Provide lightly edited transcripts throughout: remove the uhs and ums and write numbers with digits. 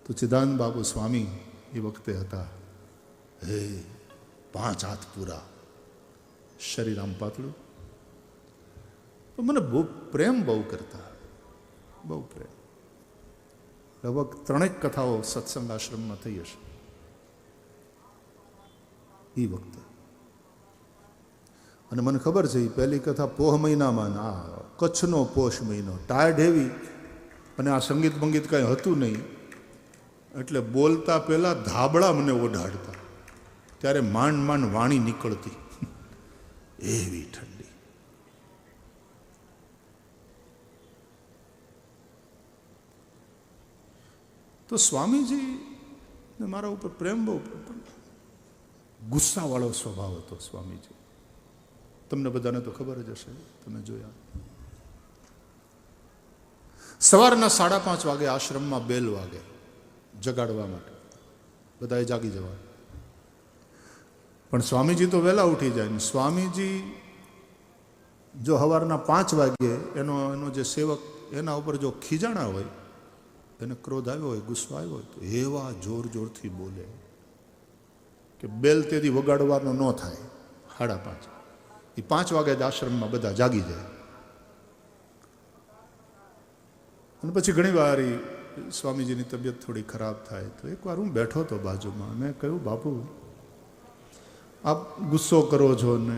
તો ચિદાનંદ બાબુ સ્વામી એ વખતે હતા, હે 5 હાથ પૂરા, શરીર આમ પાતળું, તો મને બહુ પ્રેમ બહુ કરતા, બહુ પ્રેમ. લગભગ 3 કથાઓ સત્સંગ આશ્રમમાં થઈ હશે એ વખતે. અને મને ખબર છે એ પહેલી કથા પોહ મહિનામાં, આ કચ્છનો પોષ મહિનો, ટાયર્ડ હેવી, અને આ સંગીત બંગીત કાંઈ હતું નહીં, એટલે બોલતા પહેલાં ધાબળા મને ઓઢાડતા, ત્યારે માંડ માંડ વાણી નીકળતી, એવી ઠંડી. તો સ્વામીજી મારા ઉપર પ્રેમ બહુ, ગુસ્સાવાળો સ્વભાવ હતો સ્વામીજી. તમને બધાને તો ખબર જ હશે, તમે જોયા. સવારના 5:30 વાગે આશ્રમમાં બેલ વાગે જગાડવા માટે, બધાએ જાગી જવા. પણ સ્વામીજી તો વહેલા ઉઠી જાય ને. સ્વામીજી જો સવારના 5 વાગે એનો જે સેવક એના ઉપર જો ખીજાણા હોય, એને ક્રોધ આવ્યો હોય, ગુસ્સો આવ્યો હોય, તો એવા જોર જોરથી બોલે કે બેલ તેથી વગાડવાનો ન થાય. 5:30 એ 5 વાગે જ આશ્રમમાં બધા જાગી જાય. અને પછી ઘણી વાર સ્વામીજીની તબિયત થોડી ખરાબ થાય, તો એકવાર હું બેઠો હતો બાજુમાં, મેં કહ્યું, બાપુ આપ ગુસ્સો કરો છો ને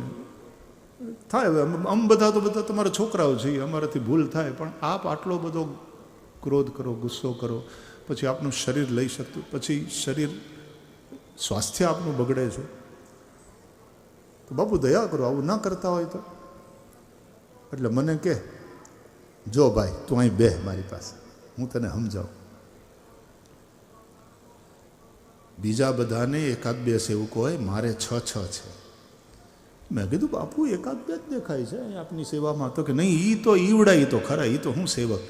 થાય, આમ બધા તો બધા તમારા છોકરાઓ છીએ, અમારાથી ભૂલ થાય, પણ આપ આટલો બધો ક્રોધ કરો, ગુસ્સો કરો, પછી આપનું શરીર લઈ શકતું, પછી શરીર સ્વાસ્થ્ય આપનું બગડે છે, તો બાપુ દયા કરો, આવું ના કરતા હોય તો. એટલે મને કે, જો ભાઈ તું અહીં બેહ મારી પાસે, હું તને સમજાવું. બીજા બધાને 1-2 સેવકો હોય, મારે 6 છે. મેં કીધું, બાપુ 1-2 જ દેખાય છે આપની સેવામાં. તો કે નહીં, એ તો ઈવડાય તો ખરા, એ તો હું સેવક,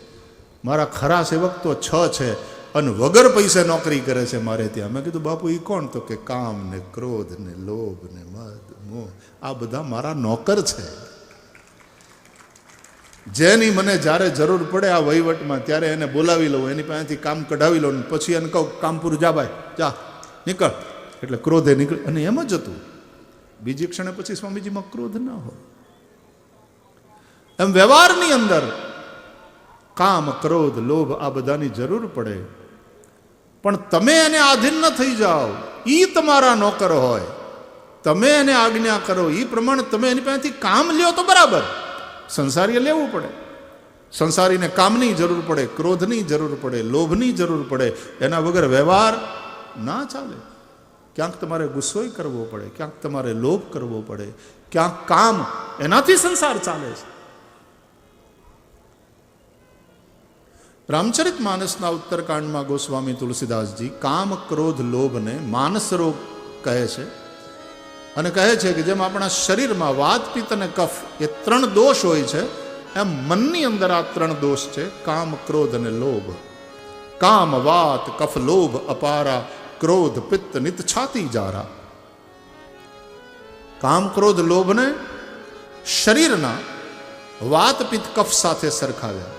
મારા ખરા સેવક તો 6 છે અને વગર પૈસે નોકરી કરે છે મારે ત્યાં. મેં કીધું, બાપુ એ કોણ? તો કે કામ ને ક્રોધ ને લોભ ને મદ મોહ, આ બધા મારા નોકર છે. જેની મને જ્યારે જરૂર પડે આ વહીવટમાં, ત્યારે એને બોલાવી લઉં, એની પાસેથી કામ કઢાવી લઉં, પછી એને કહું, કામપુર જા ભાઈ, જા નીકળ, એટલે ક્રોધે નીકળ. અને એમ જ હતું. બીજી ક્ષણે પછી સ્વામીજીમાં ક્રોધ ના હોય. એમ વ્યવહારની અંદર કામ ક્રોધ લોભ આ બધાની જરૂર પડે, પણ તમે એને આધીન ન થઈ જાઓ. એ તમારા નોકર હોય, તમે એને આજ્ઞા કરો, એ પ્રમાણે તમે એની પાસેથી કામ લ્યો તો બરાબર. સંસારીએ લેવું પડે. સંસારીને કામની જરૂર પડે, ક્રોધની જરૂર પડે, લોભની જરૂર પડે. એના વગર વ્યવહાર ના ચાલે. ક્યાંક તમારે ગુસ્સોય કરવો પડે, ક્યાંક તમારે લોભ કરવો પડે, ક્યાંક કામ, એનાથી સંસાર ચાલે છે. રામચરિત માનસના ઉત્તરકાંડમાં ગોસ્વામી તુલસીદાસજી કામ ક્રોધ લોભને માનસ રોગ કહે છે. અને કહે છે કે જેમ આપણા શરીરમાં વાત પિત્ત અને કફ એ 3 દોષ હોય છે, એમ મનની અંદર આ 3 દોષ છે, કામ ક્રોધ અને લોભ. કામ વાત કફ લોભ અપારા, ક્રોધ પિત્ત નિત છાતી જારા. કામ ક્રોધ લોભને શરીરના વાત પિત્ત કફ સાથે સરખાવ્યા.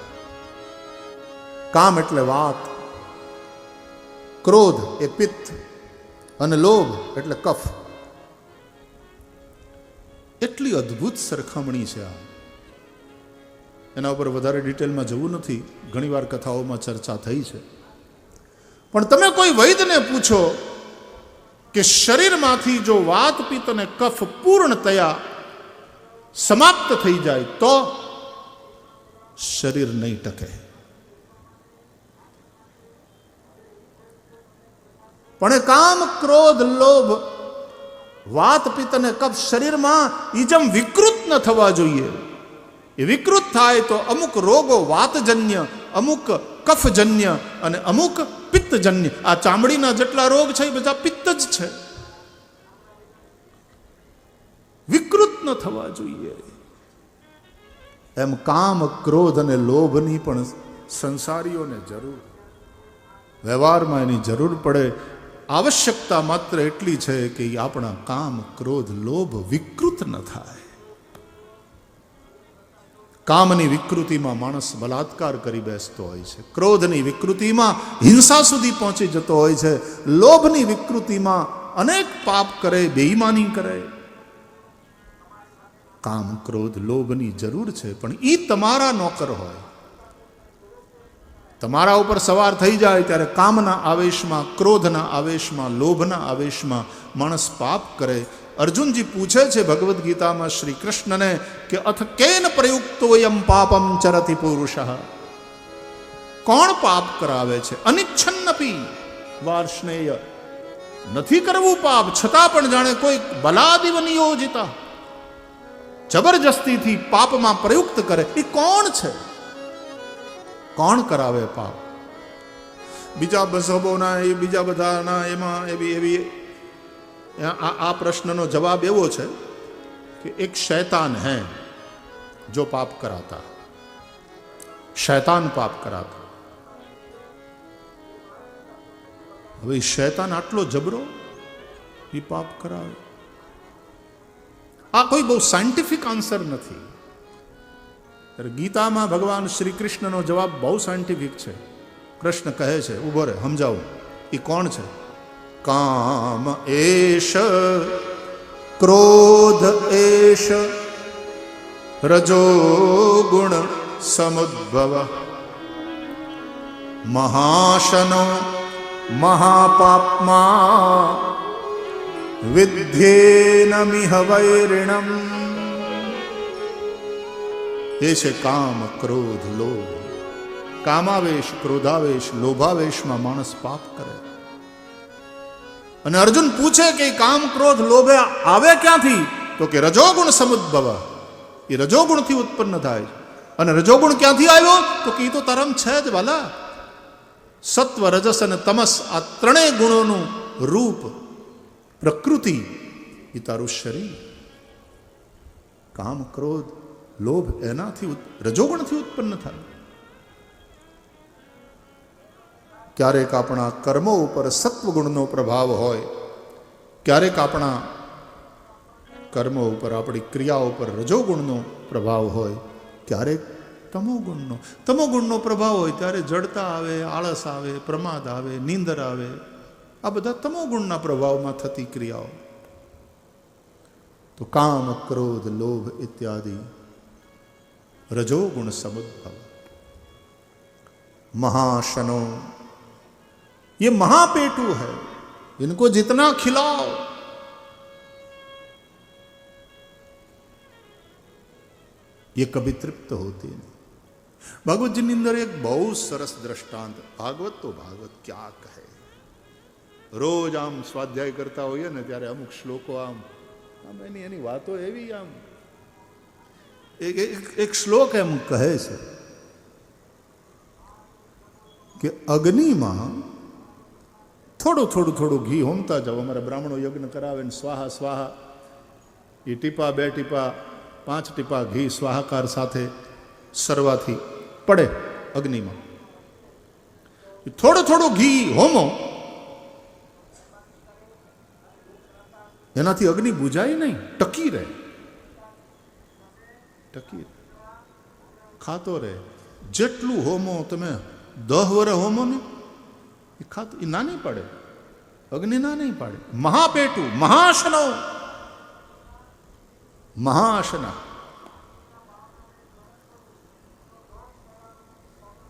કામ એટલે વાત, ક્રોધ એ પિત્ત, અને લોભ એટલે કફ. એટલી અદ્ભુત સરખામણી છે આ. એના ઉપર વધારે ડિટેલમાં જવું નથી, ઘણીવાર કથાઓમાં ચર્ચા થઈ છે. પણ તમે કોઈ વૈદ્યને પૂછો કે શરીરમાંથી જો વાત પિત્ત અને કફ પૂર્ણતયા સમાપ્ત થઈ જાય તો શરીર નહીં ટકે. પણ કામ ક્રોધ લોભ વાત પિત્ત અને કફ શરીરમાં એ જેમ વિકૃત ન થવા જોઈએ. એ વિકૃત થાય તો અમુક રોગો વાતજન્ય, અમુક કફજન્ય અને અમુક પિત્તજન્ય. આ ચામડીના જેટલા રોગ છે એ બધા પિત્ત જ છે. વિકૃત ન થવા જોઈએ. એમ કામ ક્રોધ અને લોભની પણ સંસારીઓને જરૂર, વ્યવહારમાં એની જરૂર પડે. આવશ્યકતા માત્ર એટલી છે કે આપણા કામ ક્રોધ લોભ વિકૃત ન થાય. કામની વિકૃતિમાં માણસ બલાત્કાર કરી બેસતો હોય છે, ક્રોધની વિકૃતિમાં હિંસા સુધી પહોંચી જતો હોય છે, લોભની વિકૃતિમાં અનેક પાપ કરે, બેઈમાની કરે. કામ ક્રોધ લોભની જરૂર છે, પણ એ તમારા નોકર હોય. તમારા ઉપર સવાર થઈ જાય ત્યારે કામના આવેશમાં, ક્રોધના આવેશમાં, લોભના આવેશમાં માણસ પાપ કરે. અર્જુનજી પૂછે છે ભગવદ્ ગીતામાં શ્રી કૃષ્ણને કે અથ કેન પ્રયુક્તોયમ પાપમ ચરતિ પુરુષ, કોણ પાપ કરાવે છે? અનિચ્છન્નપી વાર્ષ્ણેય, નથી કરવું પાપ છતાં પણ જાણે કોઈ બલાદિવ નિયોજિતા, જબરજસ્તીથી પાપમાં પ્રયુક્ત કરે. એ કોણ છે? કોણ કરાવે પાપ? બીજા મઝહબોના એ બીજા બધાના એમાં એવી આ પ્રશ્નનો જવાબ એવો છે કે એક શૈતાન હૈ જો પાપ કરાતા, શૈતાન પાપ કરાતા. હવે શૈતાન આટલો જબરો, એ પાપ કરાવે? આ કોઈ બહુ સાયન્ટિફિક આન્સર નથી. ગીતામાં ભગવાન શ્રી કૃષ્ણનો જવાબ બહુ સાયન્ટિફિક છે. કૃષ્ણ કહે છે, ઉભો રે સમજાવું, એ કોણ છે? કામ એશ, ક્રોધ એશ, રજો ગુણ સમુદ્ભવ, મહાશનો મહાપાપમા, વિદ્યેનમિહ વૈરિણમ. એ છે કામ ક્રોધ લોભ. કામાવેશ, ક્રોધાવેશ, લોભાવેશમાં માણસ પાપ કરે. અને અર્જુન પૂછે કે કામ ક્રોધ લોભ આવે ક્યાંથી? તો કે રજોગુણ સમુદ્ભવ, એ રજોગુણથી ઉત્પન્ન થાય. અને રજોગુણ ક્યાંથી આવ્યો? તો કે એ તો તરમ છે જ વાલા. સત્વ, રજસ અને તમસ, આ ત્રણેય ગુણોનું રૂપ, પ્રકૃતિ, એ તારું શરીર. કામ ક્રોધ લોભ એનાથી રજોગુણથી ઉત્પન્ન થાય. ક્યારેક આપણા કર્મો ઉપર સત્વગુણનો પ્રભાવ હોય, ક્યારેક આપણા કર્મો ઉપર, આપણી ક્રિયાઓ ઉપર રજોગુણનો પ્રભાવ હોય, ક્યારેક તમોગુણનો. તમોગુણનો પ્રભાવ હોય ત્યારે જડતા આવે, આળસ આવે, પ્રમાદ આવે, નીંદર આવે. આ બધા તમોગુણના પ્રભાવમાં થતી ક્રિયાઓ. તો કામ ક્રોધ લોભ ઇત્યાદि रजोगुण समुद्भव. महाशनो, ये महापेटू है, इनको जितना खिलाओ ये कभी तृप्त होते नहीं. भागवत जी अंदर एक बहुत सरस दृष्टांत, भागवत तो भागवत क्या कहे. रोज आम स्वाध्याय करता होइए ने त्यारे अमुक श्लोको आम एनी वातो एवी आम एक श्लोक एम कहे छे कि अग्नि में थोड़ो थोड़ो थोड़ो घी होमता जाओ. अमरा ब्राह्मणों यज्ञ करावे ने स्वाहा स्वाहा, ये टीपा बे टीपा 5 टीपा घी स्वाहाकार साथे सरवाथी पड़े अग्नि में. थोड़ो थोड़ो घी होमो, एनाथी अग्नि बुझाय नहीं, टकी रहे, टकी खातो रहे. जेटलू होमो तमे 10 वर्ष होमो ने खातो ना नहीं पड़े, अग्नि ना नहीं पड़े. महापेटू, महाशनो, महाशना.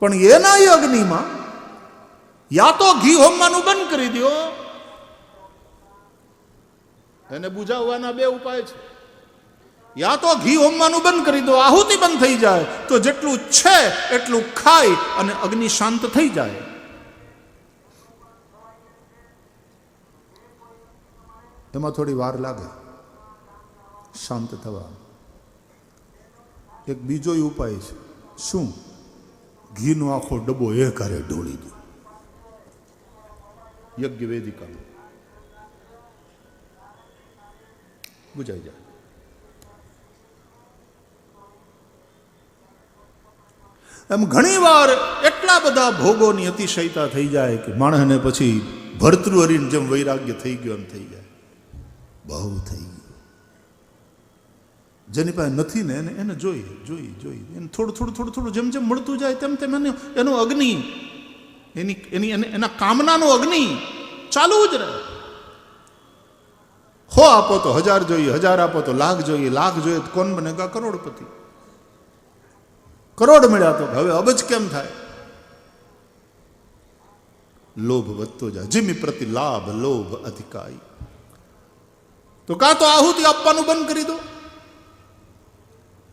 पण एना अग्नि में या तो घी होमवानुं बंद करी दो, एने बुझाववाना 2 उपाय छे. या तो घी होमवानुं बंद करी दो, आहुति बंद थई जाए तो जेटलू छे एटलू खाय अने अग्नि शांत थई जाए. एमां थोड़ी वार लागे शांत थवा. एक बीजो उपाय छे, शुं? घी नो आखो डब्बो एकारे ढोળી दो यज्ञ वेदिका में, बुझाई जाए. एम घणी वार एटला बधा भोगोनी अतिशयता थई जाए कि माणसने पछी भर्तृहरिने जेम वैराग्य थई गयो एम थई जाए. बहु थई गयो, જેની પાસે નથી ને એને જોઈએ એને થોડું જેમ જેમ મળતું જાય તેમ તેમ એનો અગ્નિ એના કામનાનો અગ્નિ ચાલુ જ રહે. 100 આપો તો 1000 જોઈએ, 1000 આપો તો લાખ જોઈએ, લાખ જોઈએ તો કોણ બનેગા કરોડપતિ. કરોડ મળ્યા તો હવે અબજ કેમ થાય? લોભ વધતો જાય. જીમી પ્રતિ લાભ લોભ અધિકારી. તો કાં તો આહુતિ આપવાનું બંધ કરી દો.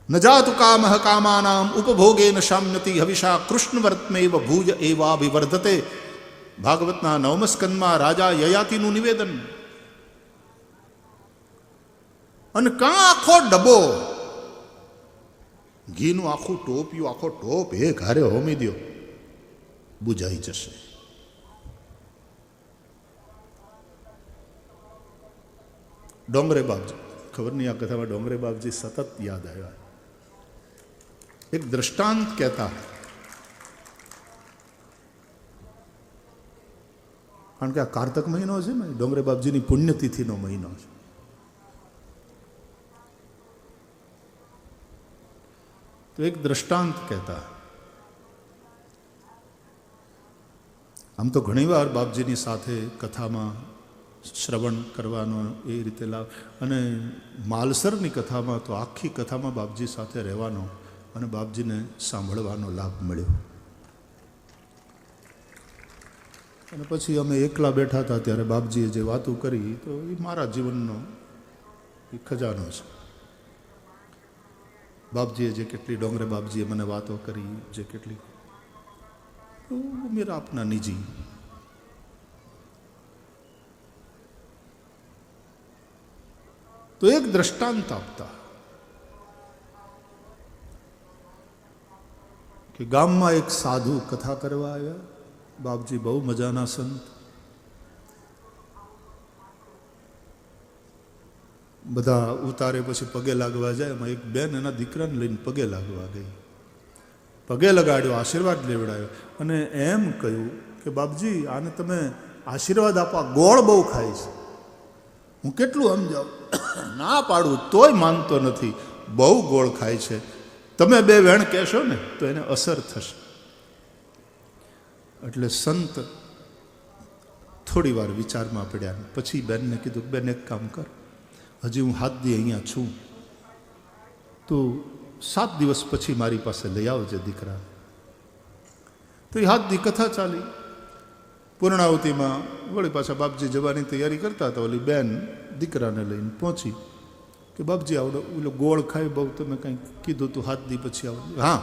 ન જાતુ કામ કામાનામ ઉપભોગેન શામ્યતિ હવિષા કૃષ્ણવર્તમેવ ભૂજ એવાભિવર્ધતે. ભાગવતના 9મા સ્કંદમાં રાજા યયાતિનું નિવેદન. અને કાં આખો ડબ્બો ઘીનું આખું ટોપિયું, આખો ટોપ એક હારે હોમી દો, બુજાઈ જશે. ડોંગરે બાપજી, ખબર નહીં આ કથામાં ડોંગરે બાપજી સતત યાદ આવ્યા. એક દ્રષ્ટાંત કહેતા, કારણ કે આ કારતક મહિનો છે ને, ડોંગરે બાપજીની પુણ્યતિથિનો મહિનો છે. તો એક દ્રષ્ટાંત કહેતા, આમ તો ઘણીવાર બાપજીની સાથે કથામાં શ્રવણ કરવાનો એ રીતે લાભ, અને માલસરની કથામાં તો આખી કથામાં બાપજી સાથે રહેવાનો અને બાપજીને સાંભળવાનો લાભ મળ્યો. અને પછી અમે એકલા બેઠા હતા ત્યારે બાપજીએ જે વાતો કરી તો એ મારા જીવનનો એ ખજાનો છે. બાપજીએ જે કેટલી ડોંગરે બાપજીએ મને વાતો કરી, જે કેટલી મેરા આપના નિજી. તો એક દ્રષ્ટાંત આપતા કે ગામમાં એક સાધુ કથા કરવા આવ્યા. બાપજી બહુ મજાના સંત, બધા ઉતારે પછી પગે લાગવા જાય. એમાં એક બેન એના દીકરાને લઈને પગે લાગવા ગઈ. પગે લગાડ્યો, આશીર્વાદ લેવડાયો અને એમ કહ્યું કે બાપજી આને તમે આશીર્વાદ આપો, ગોળ બહુ ખાય છે. હું કેટલું સમજાવું, ના પાડું તોય માનતો નથી, બહુ ગોળ ખાય છે. તમે 2 વેણ કહેશો ને તો એને અસર થશે. એટલે સંત થોડી વાર વિચારમાં પડ્યા. પછી બેનને કીધું, બેન એક કામ કર, હજી હું 7 દી અહીંયા છું, તો 7 દિવસ પછી મારી પાસે લઈ આવજે દીકરા. તો એ 7 દી કથા ચાલી. પૂર્ણાવતીમાં વળી પાછા બાપજી જવાની તૈયારી કરતા હતા. ઓલી બેન દીકરાને લઈને પહોંચી કે બાપજી આવડો ઓલો ગોળ ખાઈ બહુ, તમે કંઈ કીધું તું 7 દી પછી આવો. હા,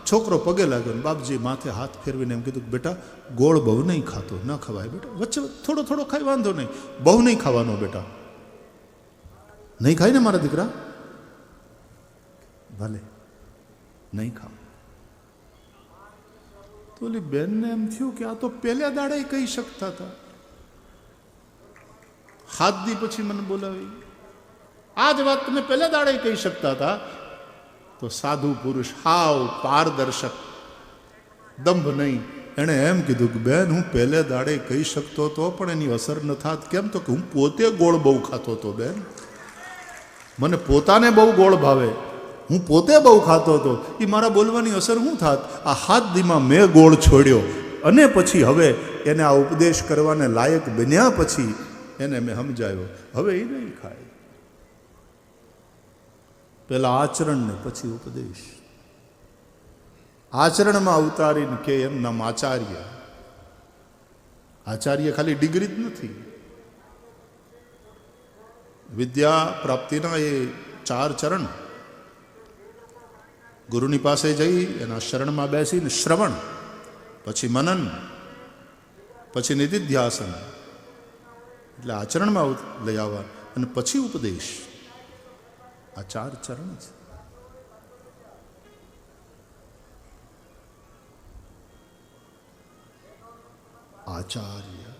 છોકરો પગે લાગ્યો ને બાપજી માથે હાથ ફેરવીને એમ કીધું કે બેટા ગોળ બહુ નહીં ખાતો, ન ખવાય બેટા, વચ્ચે થોડો ખાઈ વાંધો નહીં, બહુ નહીં ખાવાનો બેટા. નહીં ખાય ને મારા દીકરા? ભલે નહીં ખાવ. તો ઓલી બેનને એમ થયું કે આ તો પહેલા દાડે કહી શકતા હતા, 7 દી પછી મને બોલાવી. આ જ વાત તમે પહેલા દાડે કહી શકતા હતા. તો સાધુ પુરુષ હાવ પારદર્શક, દંભ નહીં, એણે એમ કીધું કે બેન હું પહેલે દાડે કહી શકતો હતો પણ એની અસર ન થાત. કેમ? તો કે હું પોતે ગોળ બહુ ખાતો હતો બેન, મને પોતાને બહુ ગોળ ભાવે, હું પોતે બહુ ખાતો હતો. એ મારા બોલવાની અસર શું થાત? આ 7 દીમાં મેં ગોળ છોડ્યો અને પછી હવે એને આ ઉપદેશ કરવાને લાયક બન્યા પછી એને મેં સમજાયો, હવે એ નહીં ખાય. પહેલા આચરણ ને પછી ઉપદેશ. આચરણમાં ઉતારીને કે એમ નામ આચાર્ય. આચાર્ય ખાલી ડિગ્રી જ નથી. વિદ્યા પ્રાપ્તિના એ 4 ચરણ. ગુરુની પાસે જઈ એના શરણમાં બેસીને શ્રવણ, પછી મનન, પછી નિધિધ્યાસન, એટલે આચરણમાં લઈ આવવા, અને પછી ઉપદેશ. આ 4 ચરણ છે. આચાર્ય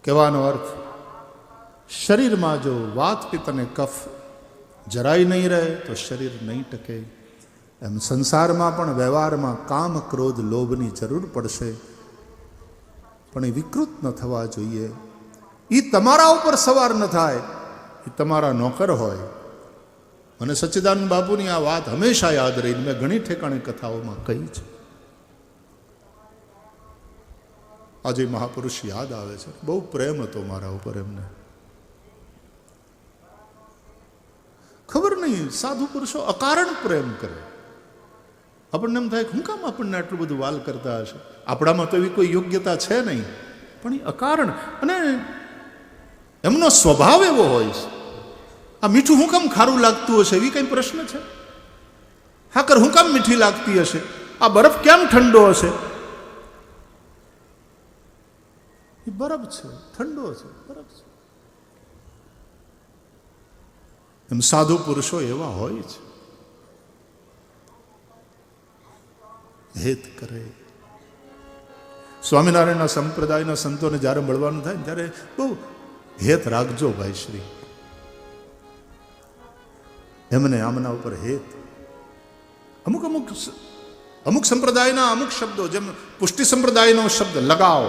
કહેવાનો અર્થ, શરીરમાં જો વાત પિત્ત અને કફ જરાય નહીં રહે તો શરીર નહીં ટકે. એમ સંસારમાં પણ વ્યવહારમાં કામ ક્રોધ લોભની જરૂર પડશે, પણ એ વિકૃત ન થવા જોઈએ. એ તમારા ઉપર સવાર ન થાય એ તમારા નોકર હોય. મને સચ્ચિદાનંદ બાપુની આ વાત હંમેશા યાદ રહી. મેં ઘણી ઠેકાણે કથાઓમાં કહી છે. આજે મહાપુરુષ યાદ આવે છે. બહુ પ્રેમ હતો મારા ઉપર એમને. ખબર નહીં, સાધુ પુરુષો અકારણ પ્રેમ કરે. આપણને એમ થાય શું કામ આપણને આટલું બધું વાલ કરતા હશે? આપણામાં તો એવી કોઈ યોગ્યતા છે નહીં, પણ એ અકારણ. અને એમનો સ્વભાવ એવો હોય છે. આ મીઠું શું કામ ખારું લાગતું હશે એવી કંઈ પ્રશ્ન છે? હાકર શું કામ મીઠી લાગતી હશે? આ બરફ કેમ ઠંડો હશે? એ બરફ છે, ઠંડો છે, બરફ છે. એમ સાધુ પુરુષો એવા હોય છે, હેત કરે. સ્વામિનારાયણના સંપ્રદાયના સંતોને જ્યારે મળવાનું થાય ને ત્યારે બહુ હેત રાખજો ભાઈ શ્રી. એમને આમના ઉપર હેત. અમુક સંપ્રદાયના અમુક શબ્દો, જેમ પુષ્ટિ સંપ્રદાયનો શબ્દ લગાવ,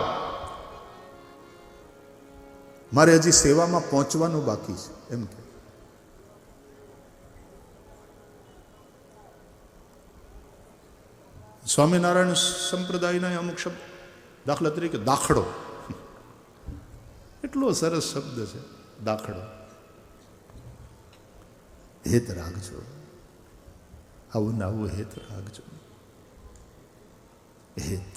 મારે હજી સેવામાં પહોંચવાનું બાકી છે એમ કે. સ્વામિનારાયણ સંપ્રદાયના અમુક શબ્દ, દાખલા તરીકે દાખલો, એટલો સરસ શબ્દ છે દાખલો. હેત રાખજો, આવું ને આવું હેત રાખજો. હેત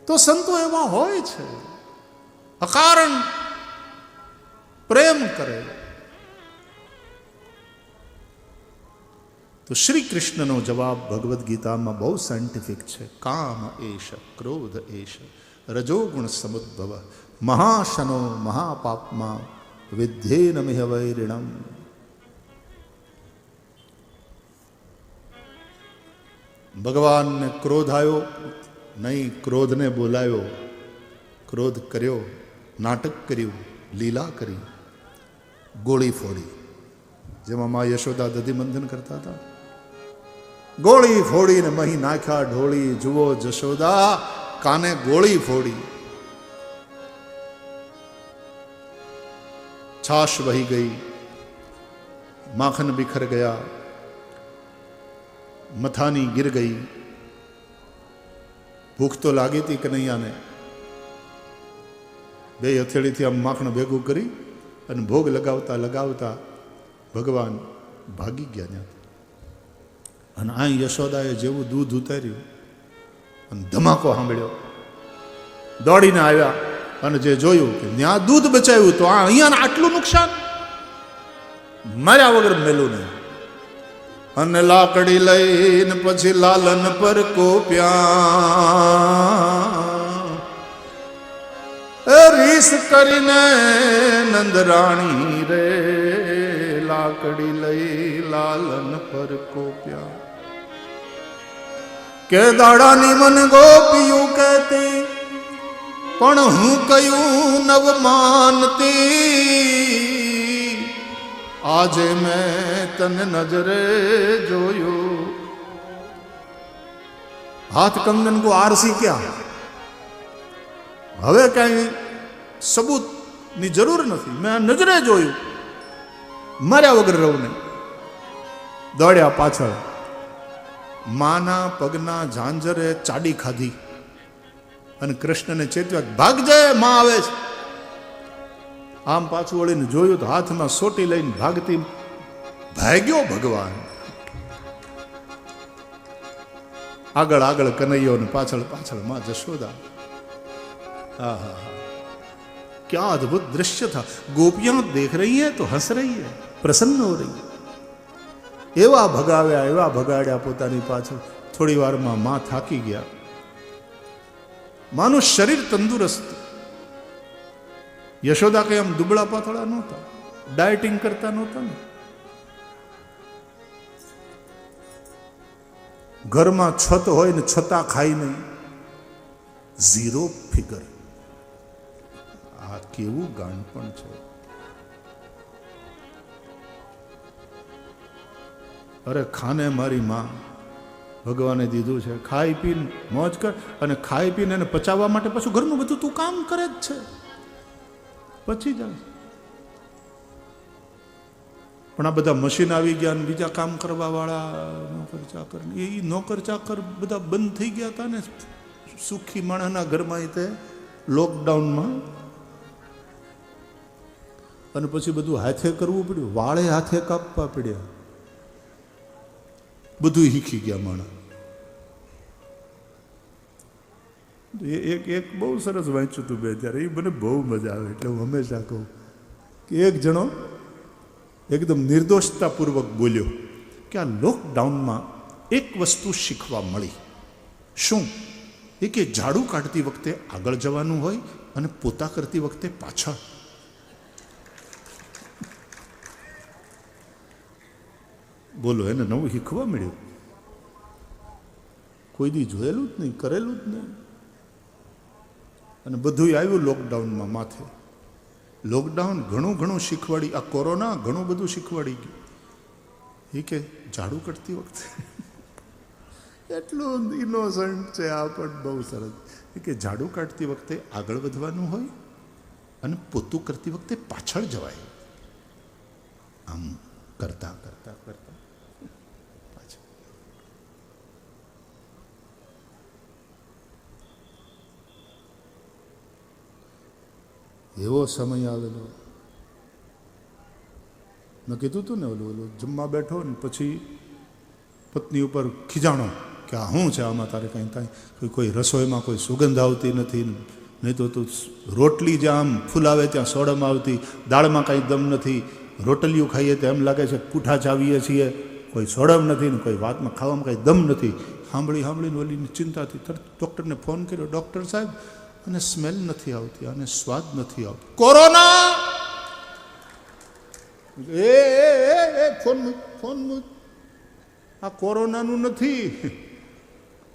તો સંતો એવા હોય છે, અકારણ પ્રેમ કરે. તો શ્રી કૃષ્ણનો જવાબ ભગવદ્ ગીતામાં બહુ સાયન્ટિફિક છે. કામ એશ, ક્રોધ એશ, રજોગુણ સમુદ્ભવ, મહાશનો મહાપાપમાં વિદ્યેન મિહ વૈરિણમ. ભગવાનને ક્રોધ આવ્યો નહીં, ક્રોધને બોલાયો, ક્રોધ કર્યો, નાટક કર્યું, લીલા કરી, ગોળી ફોડી. જેમાં મા યશોદા દધી મંથન કરતા હતા, ગોળી ફોડીને મહી નાખ્યા ઢોળી. જુઓ જશોદા, કાને ગોળી ફોડી. છાશ વહી ગઈ, માખન બિખર ગયા, મથાની ગિર ગઈ. ભૂખ તો લાગી હતી કનૈયાને. બે હથેળીથી આમ માખણ ભેગું કરી અને ભોગ લગાવતા લગાવતા ભગવાન ભાગી ગયા ત્યાંથી. અને આ યશોદાએ જેવું દૂધ ઉતાર્યું અને ધમાકો સાંભળ્યો, દોડીને આવ્યા અને જે જોયું કે ત્યાં દૂધ બચાવ્યું તો અહીંયા આટલું નુકસાન, માર્યા વગર મેલું નહીં. અને લાકડી લઈને પછી લાલન પર કોપ્યા, રીસ કરીને નંદરાણી રે, લાકડી લઈ લાલન પર કોપ્યા. કે દાડાની મન ગોપિયું કહેતી, પણ હું કયું નવ માનતી. આજે મેં તને નજરે જોયું. હાથ કંગન કો આરસી ક્યાં? હવે કઈ સબૂતની જરૂર નથી. મેં નજરે જોયું, માર્યા વગર રહું નહીં. દોડ્યા પાછળ, માના પગના ઝાંઝરે ચાડી ખાધી અને કૃષ્ણને ચેતવ્યા, ભાગજે, માં આવે છે. આમ પાછું વળીને જોયું તો હાથમાં સોટી લઈને ભાગતી. ભાગ્યો ભગવાન. આગળ આગળ કનૈયો ને પાછળ પાછળ માં જશોદા. आहा, क्या अद्भुत दृश्य था. गोपियां देख रही है तो हंस रही है, प्रसन्न हो रही है. एवा भगाव्या, एवा भगाड्या पोतानी पाछळ. थोड़ी वार में मां थाकी गया. मानु शरीर तंदुरस्त. यशोदा कई आम दुबळा पातळा नहोता, डायटिंग करता नहोता ने. घर में छत होय ने छता खाई नहीं, जीरो फिगर. आ केवुं गांडपण छे. अरे खाने मारी मां भगवाने दीधुं छे, खाई पीने मौज कर. अने खाई पीने એને પચાવવા માટે પાછું ઘરનું બધું તું કામ કરે જ છે. પચી જાય. પણ આ બધા મશીન આવી ગયા ને બીજા કામ કરવા વાળા નોકર ચાકર, એ નોકર ચાકર બધા બંધ થઈ ગયા હતા ને સુખી માણસના ઘરમાં તે લોકડાઉનમાં. અને પછી બધું હાથે કરવું પડ્યું, વાળે હાથે કાપવા પડ્યા, બધું શીખી ગયા માણસ. એક બહુ સરસ વાંચ્યું હતું બે ત્યારે, એ મને બહુ મજા આવે. એટલે હું હંમેશા કહું કે એક જણો એકદમ નિર્દોષતાપૂર્વક બોલ્યો કે આ લોકડાઉનમાં એક વસ્તુ શીખવા મળી. શું? એ કે ઝાડુ કાઢતી વખતે આગળ જવાનું હોય અને પોતા કરતી વખતે પાછળ. બોલો, એને નવું શીખવા મળ્યું. કોઈ દી જોયેલું જ નહીં, કરેલું જ નહીં. અને બધું આવ્યું લોકડાઉનમાં માથે. લોકડાઉન ઘણું શીખવાડી, આ કોરોના ઘણું બધું શીખવાડી ગયું. એ કે ઝાડુ કરતી વખતે એટલું ઇનોસન્ટ છે આ, પણ બહુ સરસ. એ કે ઝાડુ કાઢતી વખતે આગળ વધવાનું હોય અને પોતું કરતી વખતે પાછળ જવાય. આમ કરતા કરતા કરતા પાછળ. એવો સમય આવેલો. મેં કીધું હતું ને, ઓલું જમવા બેઠો ને પછી પત્ની ઉપર ખીજાણો કે આ શું છે આમાં, તારે કંઈ કાંઈ કોઈ રસોઈમાં કોઈ સુગંધ આવતી નથી, નહીં તો તું રોટલી જ્યાં આમ ફૂલાવે ત્યાં સોડમ આવતી, દાળમાં કાંઈ દમ નથી, રોટલીઓ ખાઈએ તો એમ લાગે છે પૂઠા ચાવીએ છીએ, કોઈ સોડમ નથી ને કોઈ વાતમાં ખાવામાં કાંઈ દમ નથી. સાંભળીને ઓલીની ચિંતાથી તરત ડૉક્ટરને ફોન કર્યો. ડૉક્ટર સાહેબ, અને સ્મેલ નથી આવતી, અને સ્વાદ નથી આવતો. કોરોના! ફોન આ કોરોનાનું નથી,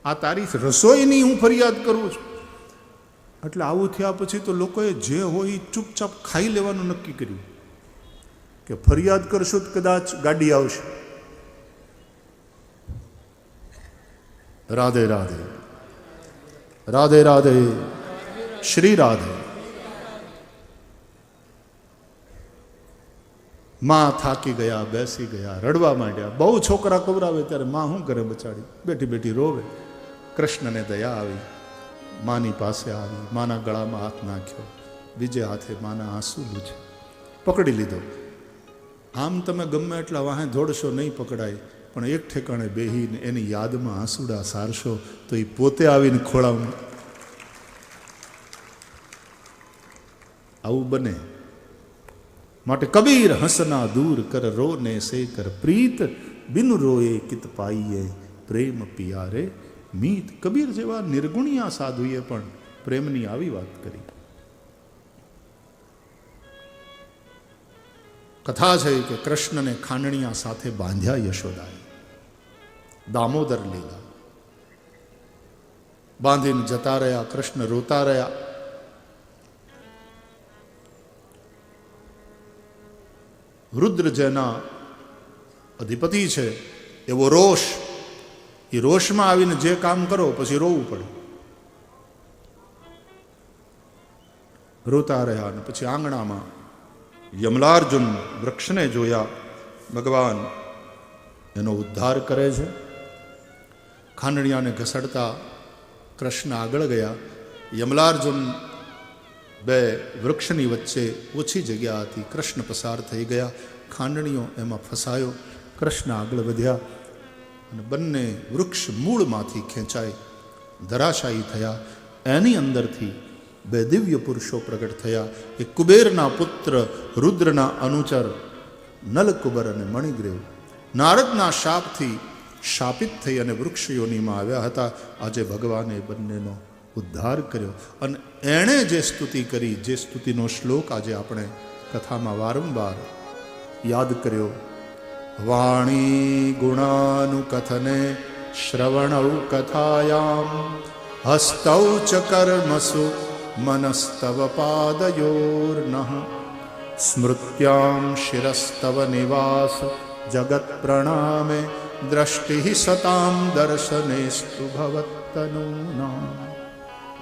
આ તારી રસોઈની હું ફરિયાદ કરું છું. એટલે આવું થયા પછી તો લોકોએ જે હોય ચૂપચાપ ખાઈ લેવાનું નક્કી કર્યું કે ફરિયાદ કરશું તો કદાચ ગાડી આવશે. રાધે રાધે, રાધે રાધે, શ્રી રાધે. માં થાકી ગયા, બેસી ગયા, રડવા માંડ્યા. બહુ છોકરા કવરાવે ત્યારે માં શું કરે બચાડી? બેઠી બેઠી રોવે. કૃષ્ણને દયા આવી, માની પાસે આવી, માના ગળામાં હાથ નાખ્યો, બીજે હાથે માના આંસુ લૂછે, પકડી લીધો. આમ તમે ગમે એટલા વાહે દોડશો નહીં પકડાય, પણ એક ઠેકાણે બેહીને એની યાદમાં આંસુડા સારશો તો એ પોતે આવીને ખોળામાં. આવું બને. માટે કબીર હસના દૂર કર, રોને સે કર પ્રીત, બિન રોએ કિત પાઈએ, પ્રેમ પિયારે મીત. કબીર જેવા નિર્ગુણિયા સાધુએ પણ પ્રેમની આવી વાત કરી. કથા છે કે કૃષ્ણને ખાંડણિયા સાથે બાંધ્યા યશોદાએ. દામોદર લીલા બાંધીને જતા રહ્યા. કૃષ્ણ રોતા રહ્યા. રુદ્ર જેના અધિપતિ છે એવો રોષ, એ રોષમાં આવીને જે કામ કરો પછી રોવું પડે. રોતા રહ્યા. અને પછી આંગણામાં યમલાર્જુન વૃક્ષને જોયા. ભગવાન એનો ઉદ્ધાર કરે છે. ખાંડણિયાને ઘસડતા કૃષ્ણ આગળ ગયા. યમલાર્જુન બે વૃક્ષની વચ્ચે ઓછી જગ્યા હતી. કૃષ્ણ પસાર થઈ ગયા. ખાંડણીઓ એમાં ફસાયો. કૃષ્ણ આગળ વધ્યા અને બંને વૃક્ષ મૂળમાંથી ખેંચાઈ ધરાશાયી થયા. એની અંદરથી બે દિવ્ય પુરુષો પ્રગટ થયા. એક કુબેરના પુત્ર રુદ્રના અનુચર નલકુબર અને મણિગ્રીવ નારદના શાપથી શાપિત થઈ અને વૃક્ષ યોનિમાં આવ્યા હતા. આજે ભગવાને બંનેનો ઉદ્ધાર કર્યો. અને એણે જે સ્તુતિ કરી, જે સ્તુતિનો શ્લોક આજે આપણે કથામાં વારંવાર યાદ કર્યો, વાણી ગુણાનુકથને શ્રવણૌ કથાયામ હસ્તૌ ચ કર્મસુ મનસ્તવ પાદયોર્નઃ સ્મૃત્યામ શિરસ્તવ નિવાસ જગત પ્રણામે દ્રષ્ટિ સતામ દર્શનેસ્તુ ભવત્તનૂનામ.